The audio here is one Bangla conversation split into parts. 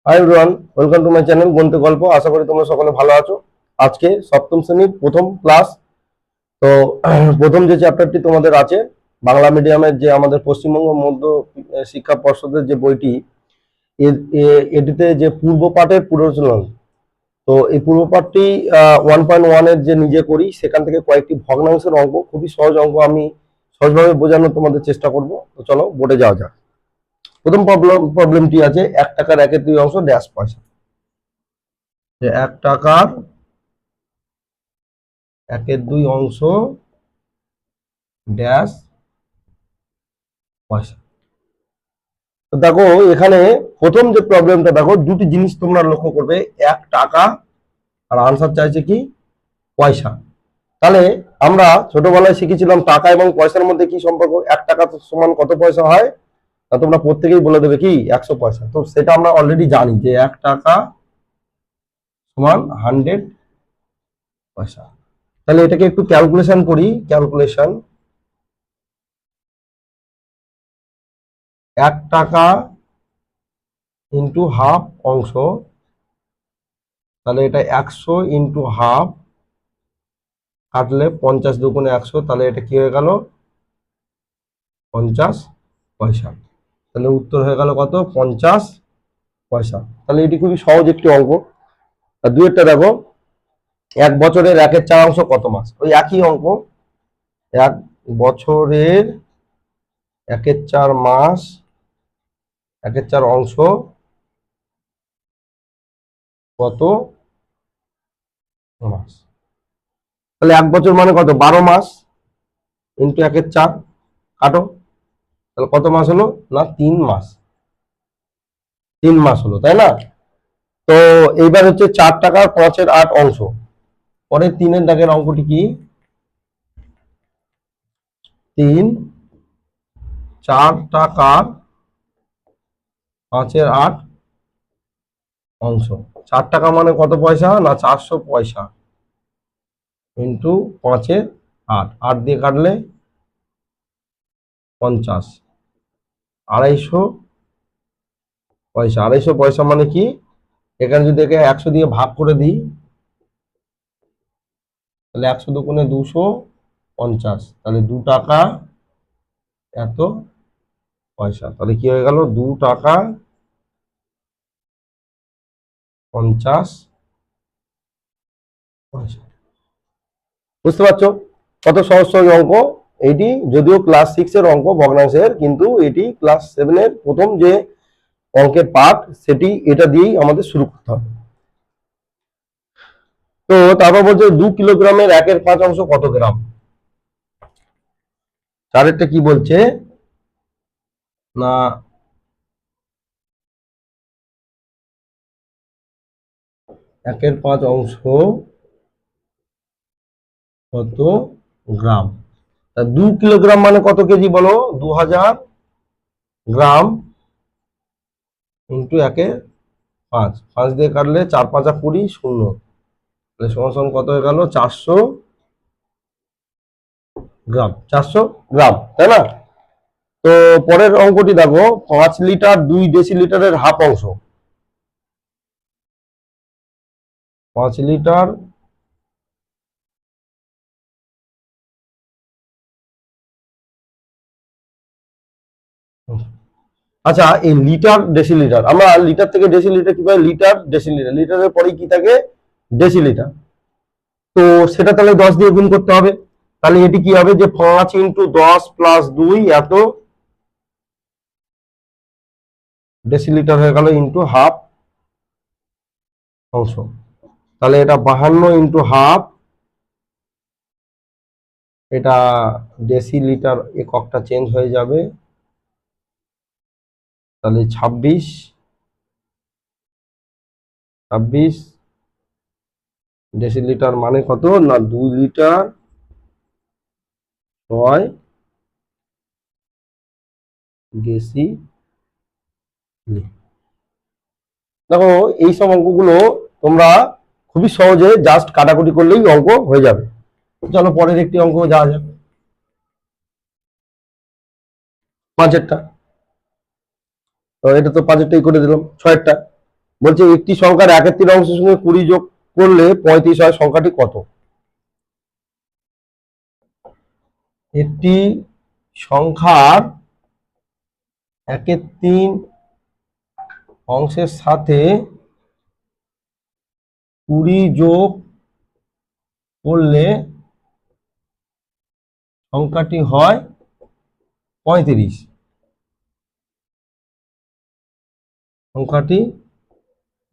Hi everyone, welcome to my channel গণিত গল্প। আশা করি তোমরা সকলে ভালো আছো। আজকে সপ্তম শ্রেণীর প্রথম ক্লাস। তো প্রথম যে চ্যাপ্টারটি তোমাদের আছে বাংলা মিডিয়ামের, যে আমাদের পশ্চিমবঙ্গ মধ্য শিক্ষা পর্ষদের যে বইটি, এটিতে যে পূর্ব পাঠের পুনর্চলন। তো এই পূর্ব পাঠটি 1.1 এর যে নিজে করি, সেখান থেকে কয়েকটি ভগ্নাংশের অঙ্ক, খুবই সহজ অঙ্ক, আমি সহজভাবে বোঝানোর তোমাদের চেষ্টা করব। তো চলো বোর্ডে যাওয়া যাক। প্রথম প্রবলেমটি আছে 1 টাকার 1/2 অংশ ড্যাশ পয়সা। যে 1 টাকার 1/2 অংশ ড্যাশ পয়সা। তো দেখো এখানে প্রথম যে প্রবলেমটা, দেখো দুটি জিনিস তোমরা লক্ষ্য করবে, 1 টাকা আর আনসার চাইছে কি পয়সা। তাহলে আমরা ছোটবেলায় শিখেছিলাম টাকা এবং পয়সার মধ্যে কি সম্পর্ক, 1 টাকা সমান কত পয়সা হয়, তা তোমরা প্রত্যেকেই বলে দেবে কি 100 পয়সা। তো সেটা আমরা অলরেডি জানি যে 1 টাকা সমান 100 পয়সা। তাহলে এটাকে একটু ক্যালকুলেশন করি। ক্যালকুলেশন, 1 টাকা ইন্টু হাফ অংশ, তাহলে এটা 100 ইন্টু হাফ, কাটলে 50 দুগুণে 100, তাহলে এটা কি হয়ে গেল 50 পয়সা। তাহলে উত্তর হয়ে গেল কত, 50 পয়সা। তাহলে এটি খুবই সহজ একটি অঙ্ক। আর দুইটা দেখো, 1 বছরের 1/4 অংশ কত মাস, ওই একই অঙ্ক। 1 বছরের 1/4 মাস, 1/4 অংশ কত মাস। তাহলে 1 বছর মানে কত, 12 মাস ইন্টু 1/4, কাটো। তাহলে কত মাস হলো না, 3 মাস। 3 মাস হলো, তাই না? তো এইবার হচ্ছে 4 টাকার 5/8 অংশ। পরে 3-এর দাগের অঙ্কটি কি, 3 4 টাকার 5/8 অংশ। 4 টাকা মানে কত পয়সা না, 400 পয়সা ইন্টু 5/8, 8 দিয়ে কাটলে 50, 250 পয়সা। 250 পয়সা মানে কি, এখানে যদি একে 100 দিয়ে ভাগ করে দিই, তাহলে 100 দুগুণে 250, তাহলে 2 টাকা এত পয়সা। তাহলে কি হয়ে গেল, 2 টাকা 50 পয়সা। বুঝতে পারছো কত সহজ সহজ অঙ্ক। এইটি যদিও ক্লাস 6 এর অঙ্ক ভগ্নাংশের, কিন্তু এটি ক্লাস 7 এর প্রথম যে অঙ্কের পার্ট, সেটি এটা দিয়েই আমাদের শুরু করতে হবে। তো তারপর বলছে 2 কিলোগ্রামের 1/5 অংশ কত গ্রাম। চারেরটা কি বলছে না, 1/5 অংশ কত গ্রাম। তা 2 কিলোগ্রাম মানে কত কেজি বলো, 2000 গ্রাম ইন্টু 1/5, 5 দিয়ে কাটলে 4×5 = 20, শূন্য, তাহলে সমান সমান কত হয়ে গেল 400 গ্রাম। 400 গ্রাম, তাই না? তো পরের অঙ্কটি দেখো, 5 লিটার 2 ডেসিলিটারের হাফ অংশ। 5 লিটার আচ্ছা, এই লিটার ডেসিলিটার, আমরা লিটার থেকে ডেসিলিটার কি পাই, লিটার ডেসিলিটার, লিটারের পরে কি থাকে ডেসিলিটার। তো সেটা তাহলে 10 দিয়ে গুণ করতে হবে। তাহলে এটি কি হবে যে 5 ইন্টু 10 প্লাস 2 এত ডেসিলিটার হয়ে গেল, ইন্টু হাফ অংশ। তাহলে এটা 52 ইন্টু হাফ, এটা ডেসিলিটার এককটা চেঞ্জ হয়ে যাবে, তাহলে 26 ডেসিলিটার মানে কত না, 2 লিটার 6 ডেসি। দেখো এই সব অঙ্কগুলো তোমরা খুবই সহজে জাস্ট কাটাকুটি করলেই অঙ্ক হয়ে যাবে। চলো পরের একটি অঙ্ক যাওয়া যাক, 5-এরটা। তো এটা তো 5-এরটাই করে দিলাম। 6-এরটা, বলছে একটি সংখ্যার 1/3 অংশের সঙ্গে 20 যোগ করলে 35 হয়, সংখ্যাটি কত? একটি সংখ্যার 1/3 অংশের সাথে 20 যোগ করলে সংখ্যাটি হয় 35। সংখ্যাটি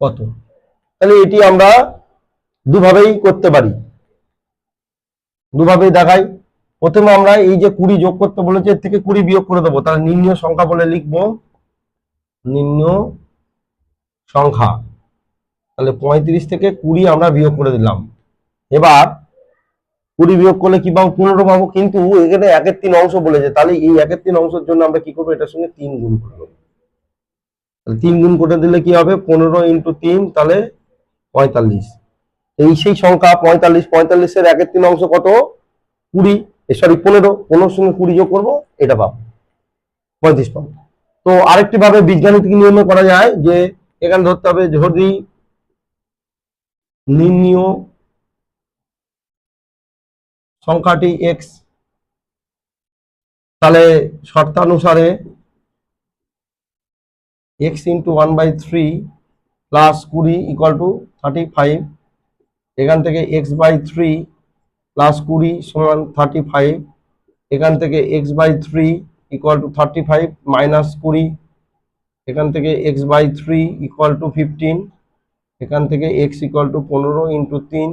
কত? তাহলে এটি আমরা দুভাবেই করতে পারি, দুভাবেই দেখাই। প্রথমে আমরা এই যে 20 যোগ করতে বলেছে, এর থেকে 20 বিয়োগ করে দেবো, তাহলে নির্ণয় সংখ্যা বলে লিখবো নির্ণয় সংখ্যা। তাহলে 35 থেকে 20 আমরা বিয়োগ করে দিলাম। এবার 20 বিয়োগ করলে কি পাবো? 15 পাবো। কিন্তু এখানে 1/3 অংশ বলেছে, তাহলে এই 1/3 অংশের জন্য আমরা কি করবো? এটার সঙ্গে 3 গুণ করবো। 3 গুণ করে দিলে কি হবে? 15 × 3, তাহলে 45। এই সেই সংখ্যা 45। 45-এর 1/3 অংশ কত? 20, সরি 15। 15-র সঙ্গে 20 যোগ করবো, এটা পাবো 35 পাবো। তো আরেকটি ভাবে বীজগাণিতিক নিয়মে করা যায়, যে এখানে ধরতে হবে যদি নির্ণীয় সংখ্যাটি x, তাহলে শর্তানুসারে x × 1/3 প্লাস 20 = 35। এখান থেকে x/3 প্লাস 20 সমান 35। এখান থেকে x/3 = 35 মাইনাস 20। এখান থেকে x/3 = 15। এখান থেকে x = 15 × 3।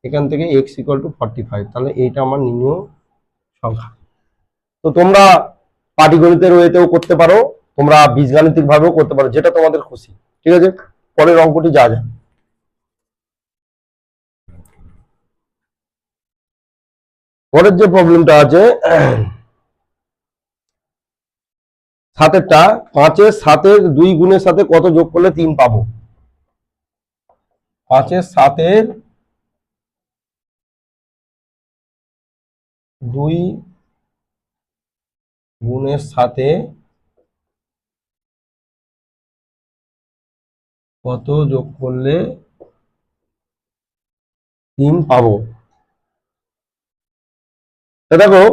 এখান থেকে x = 45। তাহলে এইটা আমার নির্ণয় সংখ্যা। তো তোমরা পাটিগণিতের ওয়েতেও করতে পারো, তোমরা বীজগাণিতিক ভাবেও করতে পারো, যেটা তোমাদের খুশি। ঠিক আছে, পরের অঙ্কটি যা যা। পরের যে প্রবলেমটা আছে 7-এরটা, 5-এর 7-এর 2 গুণের সাথে কত যোগ করলে 3 পাবো? 5-এর 7-এর 2 গুণের সাথে কত যোগ করলে 3 পাবো? দেখো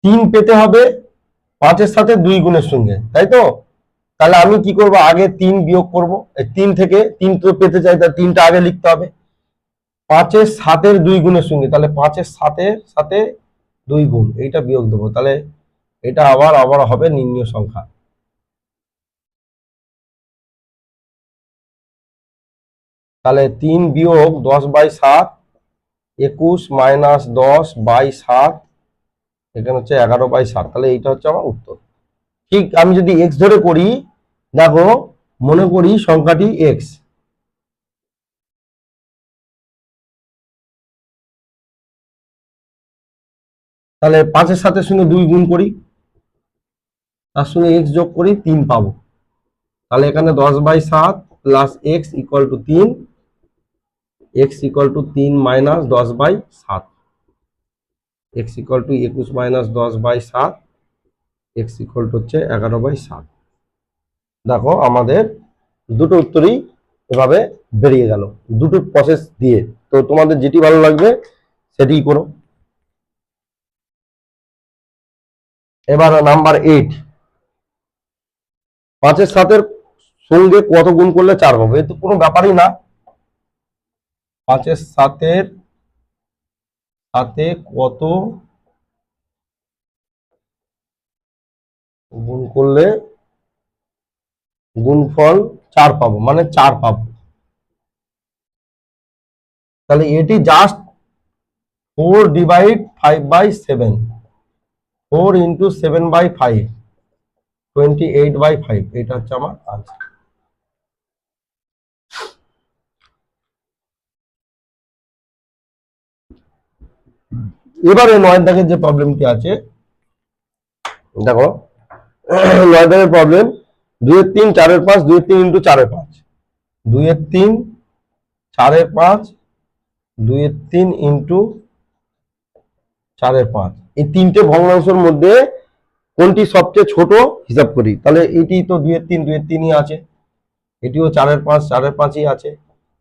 3 পেতে হবে 5-এর সাথে 2 গুণের সঙ্গে, তাই তো? তাহলে আমি কি করব? আগে 3 বিয়োগ করব। 3 থেকে 3 তো পেতে চাই, তাহলে 3টা আগে লিখতে হবে 5-এর 7-এর 2 গুণের সঙ্গে। তাহলে 5-এর 7-এর সাথে 2 গুণ, এইটা বিয়োগ দেবো। তাহলে এটা আবার হবে নির্ণয় সংখ্যা। তাহলে 3 বিয়োগ 10/7, 21 মাইনাস 10/7, এখানে হচ্ছে 11/7। তাহলে এইটা হচ্ছে আমার উত্তর। ঠিক আমি যদি x ধরে করি, দেখো মনে করি সংখ্যাটি x, তাহলে 5-এর 7-এর সঙ্গে 2 গুণ করি, তার সঙ্গে x যোগ করি, 3 পাবো। তাহলে এখানে 10/7 plus x = 3, x = 3 minus 10/7, x = 21 minus 10/7, x হচ্ছে 11/7। দেখো আমাদের দুটো উত্তরই এভাবে বেরিয়ে গেল, দুটো প্রসেস দিয়ে। তো তোমাদের যেটি ভালো লাগবে সেটি করো। এবার নাম্বার 8, 5-এর 7-এর সঙ্গে কত গুণ করলে 4 পাবো? এ তো কোনো ব্যাপারই না। 5-এর 7-এর সাথে কত গুণ করলে গুণফল 4 পাবো, মানে 4 পাবো। তাহলে এটি জাস্ট 4 ডিভাইড 5/7, 4 × 7/5, 28/5, এটা হচ্ছে আমার আনসার। এবারে 9 দাগের যে প্রবলেমটি আছে, দেখো 9 দাগের প্রবলেম, 2-এর 3, 4-এর 5, 2-এর 3 × 4-এর 5, 2-এর 3, 4-এর 5, 2-এর 3 × 4-এর 5, এই তিনটে ভগ্নাংশের মধ্যে কোনটি সবচেয়ে ছোট হিসাব করি। তাহলে এটি তো 2-এর 3, 2-এর 3ই আছে, এটিও 4 এর 5, 4 এর 5ই আছে,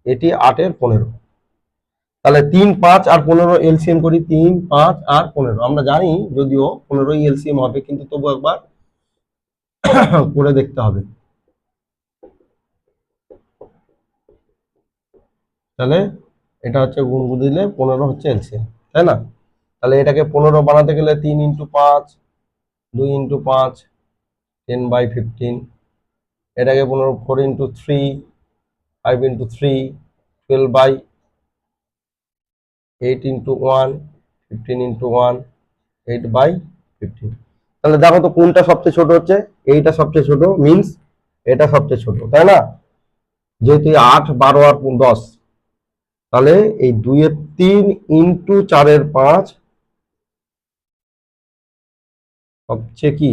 এটি 8 এর 15। তাহলে 3, 5 আর 15 এলসিএম করি, 3, 5 আর 15। আমরা জানি যদিও 15ই এলসিএম হবে, কিন্তু তবু একবার করে দেখতে হবে। তাহলে এটা হচ্ছে গুণ দিলে 15 হচ্ছে এলসিএম, তাই না? তাহলে এটাকে 15 বানাতে গেলে 3 × 5, 2 × 5, 10/15। এটাকে 4 × 3, 5 × 3, 12/8 × 1, 15 × 1, 8/15। তাহলে দেখো তো কোনটা সবচেয়ে ছোট হচ্ছে? এইটা সবচেয়ে ছোট, মিন্স এটা সবচেয়ে ছোট, তাই না? যেহেতু 8, 12 আর 10, তাহলে এই 2 এর 3 × 4 এর 5 সবচেয়ে কি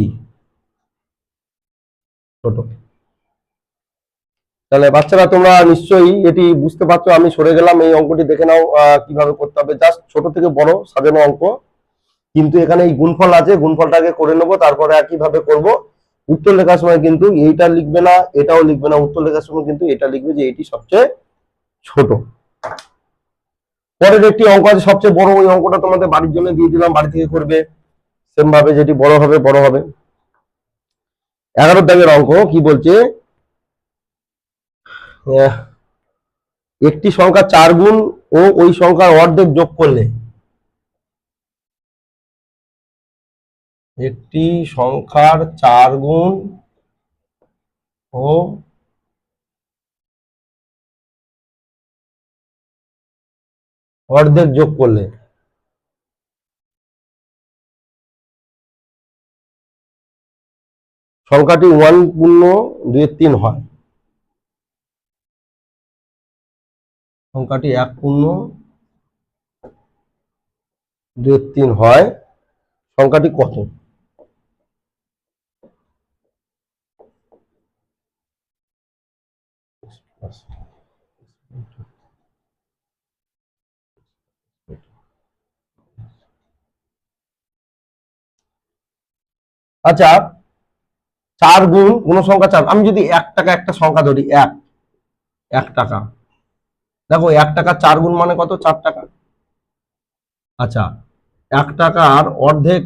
ছোট। তাহলে বাচ্চারা তোমরা নিশ্চয়ই এটি বুঝতে পারছো। আমি সরে গেলাম, এই অঙ্কটি দেখে নাও কিভাবে করতে হবে। জাস্ট ছোট থেকে বড় সাজানো অঙ্ক, কিন্তু এখানে এই গুণফল আছে, গুণফলটাকে করে নেবো, তারপরে একইভাবে করব। উত্তর লেখার সময় কিন্তু এইটা লিখবে না, এটাও লিখবে না, উত্তর লেখার সময় কিন্তু এটা লিখবে যে এটি সবচেয়ে ছোট। পরের একটি অঙ্ক আছে সবচেয়ে বড়, ওই অঙ্কটা তোমাদের বাড়ির জন্য দিয়ে দিলাম, বাড়ি থেকে করবে সেম ভাবে, যেটি বড় হবে বড় হবে। 11 দাগের অঙ্ক কি বলছে, একটি সংখ্যা 4 গুণ ও ওই সংখ্যার অর্ধেক যোগ করলে, একটি সংখ্যার 4 গুণ ও অর্ধেক যোগ করলে সংখ্যাটি 1/2 হয়। সংখ্যাটি 1/2 হয়, সংখ্যাটি কত? আচ্ছা, 4 গুণ কোন সংখ্যা 4, আমি যদি 1 টাকা একটা সংখ্যা ধরি, 1 টাকা, দেখো 1 টাকা 4 গুণ মানে কত? 4 টাকা। আচ্ছা, 1 টাকার অর্ধেক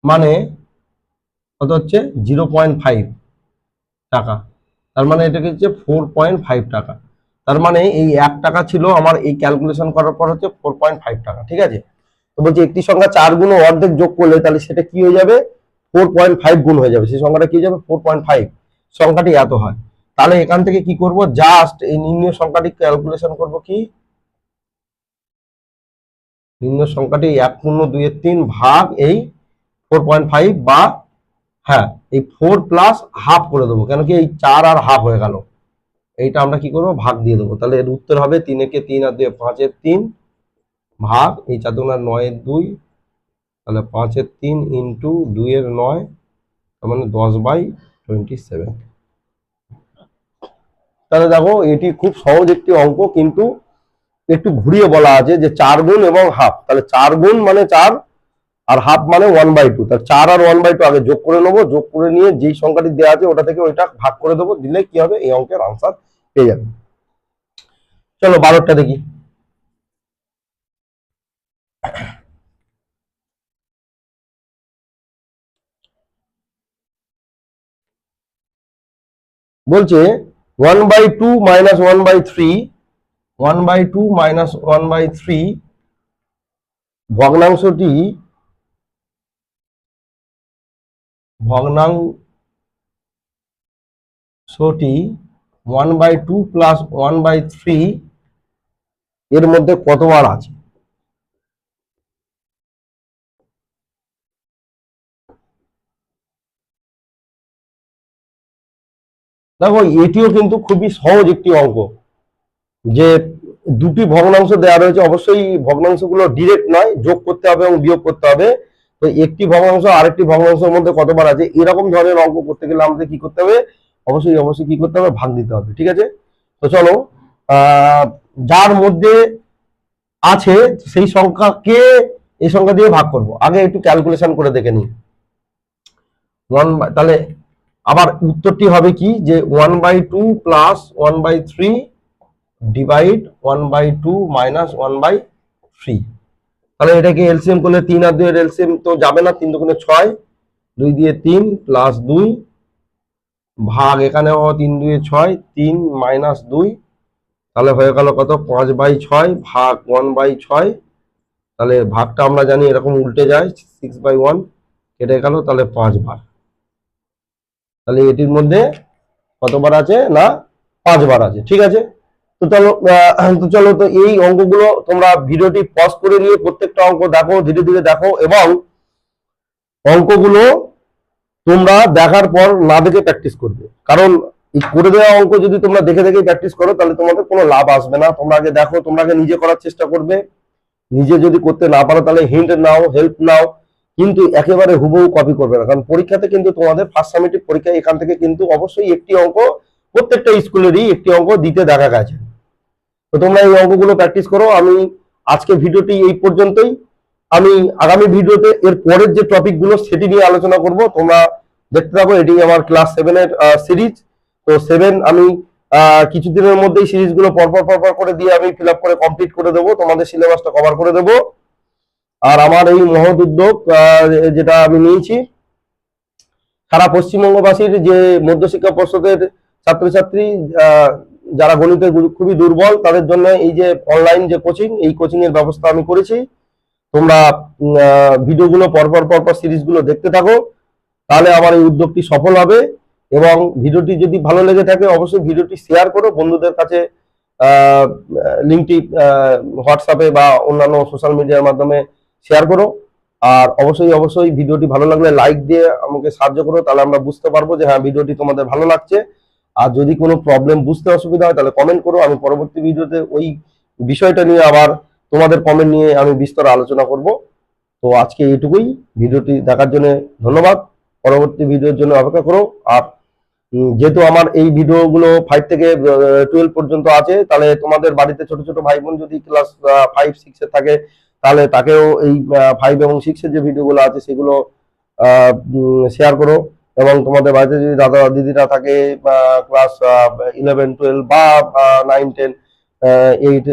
মানে কত হচ্ছে? 0.5 টাকা। তার মানে এটা হচ্ছে 4.5 টাকা। তার মানে এই 1 টাকা ছিল আমার, এই ক্যালকুলেশন করার পর হচ্ছে 4.5 টাকা, ঠিক আছে? তো বলছি একটি সংখ্যা 4 গুণ ও অর্ধেক যোগ করলে তাহলে সেটা কি হয়ে যাবে? 4.5 গুণ হয়ে যাবে, সেই সংখ্যাটা কি হয়ে যাবে? 4.5। সংখ্যাটি এত হয়। তাহলে এখান থেকে কি করব, জাস্ট এই নির্ণয় সংখ্যাটি ক্যালকুলেশন করব। কি নির্ণয় সংখ্যাটি 1/2 ভাগ এই 4.5, বা হ্যাঁ এই 4 প্লাস হাফ করে দেবো, কেন কি এই 4 আর হাফ হয়ে গেল, এইটা আমরা কি করবো, ভাগ দিয়ে দেবো। তাহলে এর উত্তর হবে 3 একে 3 আর 2 5 3 ভাগ এই 4 2 9 2, তাহলে 5 3 ইন্টু 2 9, তার মানে 10/27। তাহলে দেখো এটি খুব সহজ একটি অঙ্ক, কিন্তু একটু ঘুরিয়ে বলা আছে যে 4 গুণ এবং হাফ। তাহলে 4 গুণ মানে 4 আর হাফ মানে 1/2। তাহলে 4 আর 1/2 আগে যোগ করে নেবো, যোগ করে নিয়ে যেই সংখ্যাটি দেওয়া আছে ওটা থেকে ওইটা ভাগ করে দেবো, দিলে কি হবে, এই অঙ্কের আনসার পেয়ে যাবে। চলো 12টা দেখি। বলছে 1/2 মাইনাস 1/3, 1/2 মাইনাস 1/3 ভগ্নাংশটি ভগ্নাংশটি 1/2 প্লাস 1/3 এর মধ্যে কতবার আছে? দেখো এটিও কিন্তু খুবই সহজ একটি অঙ্ক, যে দুটি ভগ্নাংশ দেওয়া রয়েছে, অবশ্যই ভগ্নাংশগুলো ডিরেক্ট নয়, যোগ করতে হবে এবং বিয়োগ করতে হবে। তো একটি ভগ্নাংশ আরেকটি ভগ্নাংশের মধ্যে কতবার আছে, এরকম ধরনের অঙ্ক করতে গেলে আমাদের কি করতে হবে, অবশ্যই কি করতে হবে, ভাগ দিতে হবে, ঠিক আছে? তো চলো, যার মধ্যে আছে সেই সংখ্যাকে এই সংখ্যা দিয়ে ভাগ করব। আগে একটু ক্যালকুলেশন করে দেখে নিই। তাহলে আবার উত্তরটি হবে কি যে 1/2 প্লাস 1/3 ডিভাইড 1/2 মাইনাস 1/3। তাহলে এটাকে এলসিএম করলে 3 আর 2 এর এলসিএম তো যাবে না, 3 দুগুণে 6, 2 দিয়ে 3 প্লাস 2 ভাগ এখানেও 3 2 6, 3 মাইনাস 2, তাহলে হয়ে গেল কত 5/6 ভাগ 1/6। তাহলে ভাগটা আমরা জানি এরকম উল্টে যায়, 6/1 কেটে গেল, তাহলে 5 বার। তাহলে এটির মধ্যে কতবার আছে না 5 বার আছে। ঠিক আছে, তো চলো তো এই অঙ্কগুলো তোমরা ভিডিওটি পজ করে নিয়ে প্রত্যেকটা অঙ্ক দেখো, ধীরে ধীরে দেখো, এবং অঙ্কগুলো তোমরা দেখার পর না দেখে প্র্যাকটিস করবে। কারণ এই করে দেওয়া অঙ্ক যদি তোমরা দেখে দেখে প্র্যাকটিস করো তাহলে তোমাদের কোনো লাভ আসবে না। তোমরা আগে দেখো, তোমরা আগে নিজে করার চেষ্টা করবে, নিজে যদি করতে না পারো তাহলে হিন্ট নাও, হেল্প নাও, কিন্তু একেবারে হুবহু কপি করবে না। কারণ পরীক্ষাতে কিন্তু তোমাদের ফার্স্ট সামেটিভ পরীক্ষা এখান থেকে কিন্তু অবশ্যই একটি অঙ্ক প্রত্যেকটা স্কুলেরই একটি অঙ্ক দিতে দেখা গেছে। তো তোমরা এই অঙ্কগুলো প্র্যাকটিস করো। আমি আজকে ভিডিওটি এই পর্যন্তই। আমি আগামী ভিডিওতে এর পরের যে টপিকগুলো সেটি নিয়ে আলোচনা করব। তোমরা দেখতে থাকো, এটি আমার ক্লাস 7 এর সিরিজ। তো 7 আমি কিছুদিনের মধ্যেই সিরিজগুলো পরপর করে দিয়ে আমি ফিল আপ করে কমপ্লিট করে দেবো, তোমাদের সিলেবাসটা কভার করে দেবো। আর আমার এই মহৎ উদ্যোগ যেটা আমি নিয়েছি, সারা পশ্চিমবঙ্গবাসীর যে মধ্যশিক্ষা পর্ষদের ছাত্রছাত্রী যারা গণিতে খুবই দুর্বল তাদের জন্য এই যে অনলাইন যে কোচিং, এই কোচিং এর ব্যবস্থা আমি করেছি। তোমরা ভিডিওগুলো পরপর সিরিজগুলো দেখতে থাকো, তাহলে আমার এই উদ্যোগটি সফল হবে। এবং ভিডিওটি যদি ভালো লেগে থাকে অবশ্যই ভিডিওটি শেয়ার করো বন্ধুদের কাছে, লিঙ্কটি হোয়াটসঅ্যাপে বা অন্যান্য সোশ্যাল মিডিয়ার মাধ্যমে শেয়ার করো। আর অবশ্যই ভিডিওটি ভালো লাগলে লাইক দিয়ে আমাকে সাহায্য করো, তাহলে আমরা বুঝতে পারবো যে হ্যাঁ ভিডিওটি তোমাদের ভালো লাগছে। আর যদি কোনো প্রবলেম বুঝতে অসুবিধা হয় তাহলে কমেন্ট করো, আমি পরবর্তী ভিডিওতে ওই বিষয়টা নিয়ে আবার তোমাদের কমেন্ট নিয়ে আমি বিস্তর আলোচনা করব। তো আজকে এইটুকুই, ভিডিওটি দেখার জন্য ধন্যবাদ। পরবর্তী ভিডিওর জন্য অপেক্ষা করো। আর যেহেতু আমার এই ভিডিওগুলো 5 থেকে 12 পর্যন্ত আছে, তাহলে তোমাদের বাড়িতে ছোট ছোট ভাই বোন যদি ক্লাস 5 6 এ থাকে তাহলে তাকেও এই 5 এবং 6 এর যে ভিডিওগুলো আছে সেগুলো শেয়ার করো। এবং তোমাদের বাড়িতে যদি দাদা দিদিরা থাকে ক্লাস 11 12 বা 9 10 8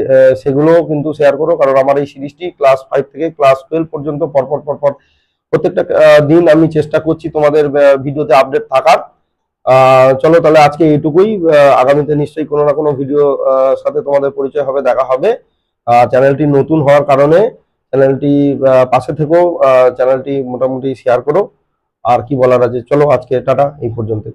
সেগুলো কিন্তু শেয়ার করো। কারণ আমার এই সিরিজটি ক্লাস 5 থেকে ক্লাস 12 পর্যন্ত পরপর প্রত্যেকটা দিন আমি চেষ্টা করছি তোমাদের ভিডিওতে আপডেট থাকার। চলো তাহলে আজকে এইটুকুই। আগামীতে নিশ্চয়ই কোনো না কোনো ভিডিও সাথে তোমাদের পরিচয় হবে, দেখা হবে। চ্যানেলটি নতুন হওয়ার কারণে চ্যানেলটি পাশে থেকেও চ্যানেলটি মোটামুটি শেয়ার করো। আর কি বলার আছে, চলো আজকে টাটা, এই পর্যন্ত।